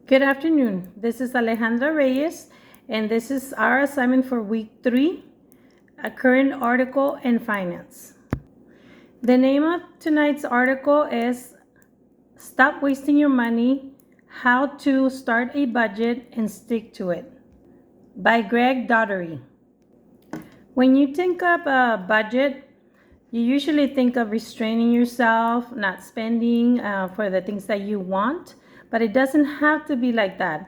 Good afternoon. This is Alejandra Reyes, and this is our assignment for week 3, a current article in finance. The name of tonight's article is Stop Wasting Your Money, How to Start a Budget and Stick to It by Daugherty. When you think of a budget, you usually think of restraining yourself, not spending for the things that you want, but it doesn't have to be like that.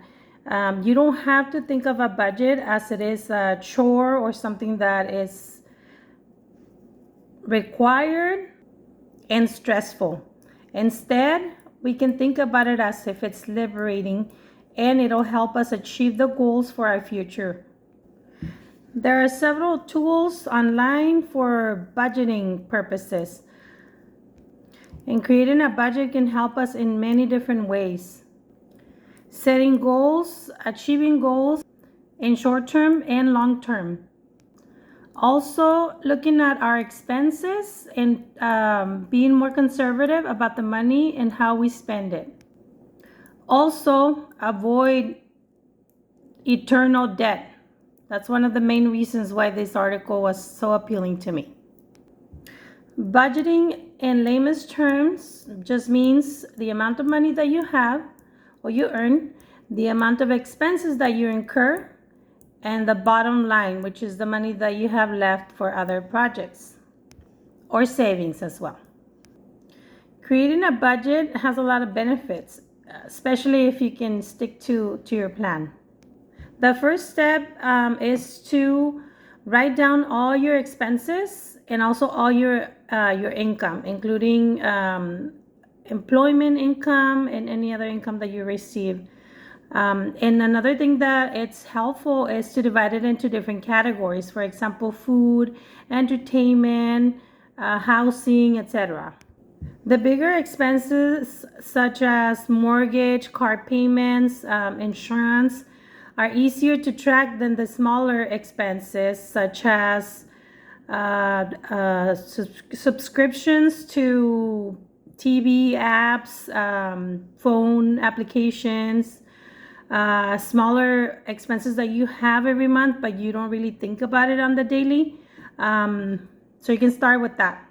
You don't have to think of a budget as it is a chore or something that is required and stressful. Instead, we can think about it as if it's liberating, and it'll help us achieve the goals for our future. There are several tools online for budgeting purposes. And creating a budget can help us in many different ways. Setting goals, achieving goals in short term and long term. Also, looking at our expenses and being more conservative about the money and how we spend it. Also, avoid eternal debt. That's one of the main reasons why this article was so appealing to me. Budgeting in layman's terms just means the amount of money that you have or you earn, the amount of expenses that you incur, and the bottom line, which is the money that you have left for other projects or savings as well. Creating a budget has a lot of benefits, especially if you can stick to your plan. The first step is to write down all your expenses and also all your income, including employment income and any other income that you receive. And another thing that it's helpful is to divide it into different categories. For example, food, entertainment, housing, etc. The bigger expenses such as mortgage, car payments, insurance are easier to track than the smaller expenses such as subscriptions to TV apps, phone applications, smaller expenses that you have every month but you don't really think about it on the daily. So you can start with that.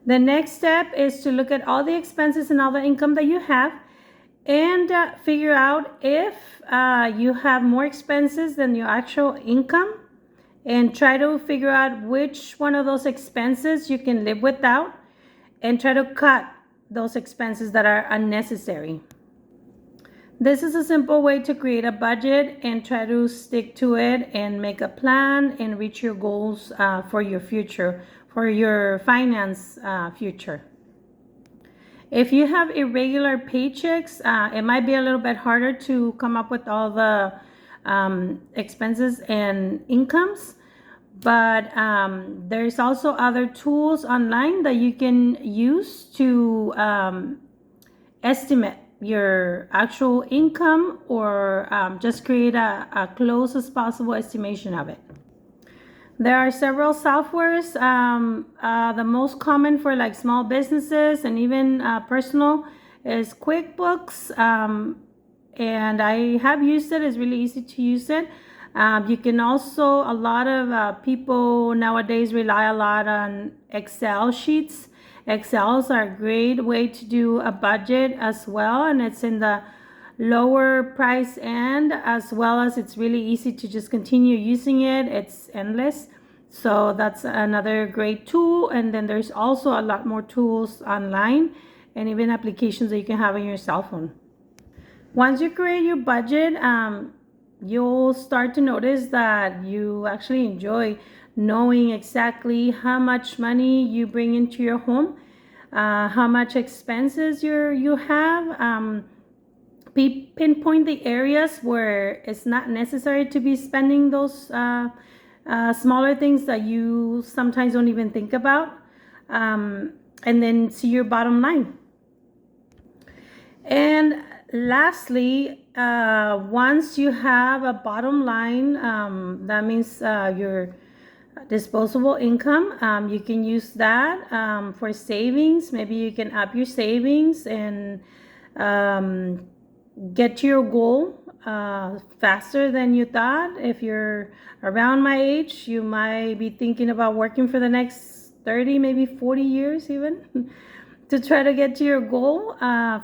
The next step is to look at all the expenses and all the income that you have and figure out if you have more expenses than your actual income, and try to figure out which one of those expenses you can live without and try to cut those expenses that are unnecessary. This is a simple way to create a budget and try to stick to it and make a plan and reach your goals for your future, for your finance future. If you have irregular paychecks, it might be a little bit harder to come up with all the expenses and incomes, but there's also other tools online that you can use to estimate your actual income or just create a close as possible estimation of it. There are several softwares. The most common for like small businesses and even personal is QuickBooks, and I have used it. It's really easy to use it. You can also, a lot of people nowadays rely a lot on Excel sheets. Excels are a great way to do a budget as well, and it's in the lower price end, as well as it's really easy to just continue using it. It's endless. So that's another great tool. And then there's also a lot more tools online and even applications that you can have on your cell phone. Once you create your budget, you'll start to notice that you actually enjoy knowing exactly how much money you bring into your home, how much expenses you have. Pinpoint the areas where it's not necessary to be spending those smaller things that you sometimes don't even think about, and then see your bottom line. And lastly, once you have a bottom line, that means your disposable income, you can use that for savings. Maybe you can up your savings and get to your goal faster than you thought. If you're around my age, you might be thinking about working for the next 30, maybe 40 years even to try to get to your goal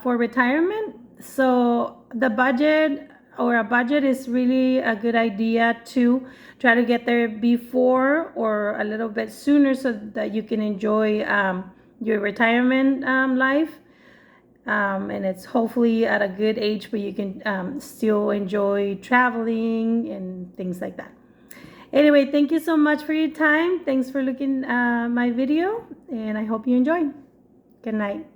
for retirement. So the budget or a budget is really a good idea to try to get there before or a little bit sooner so that you can enjoy your retirement life. And it's hopefully at a good age where you can still enjoy traveling and things like that. Anyway, thank you so much for your time. Thanks for looking my video, and I hope you enjoy. Good night.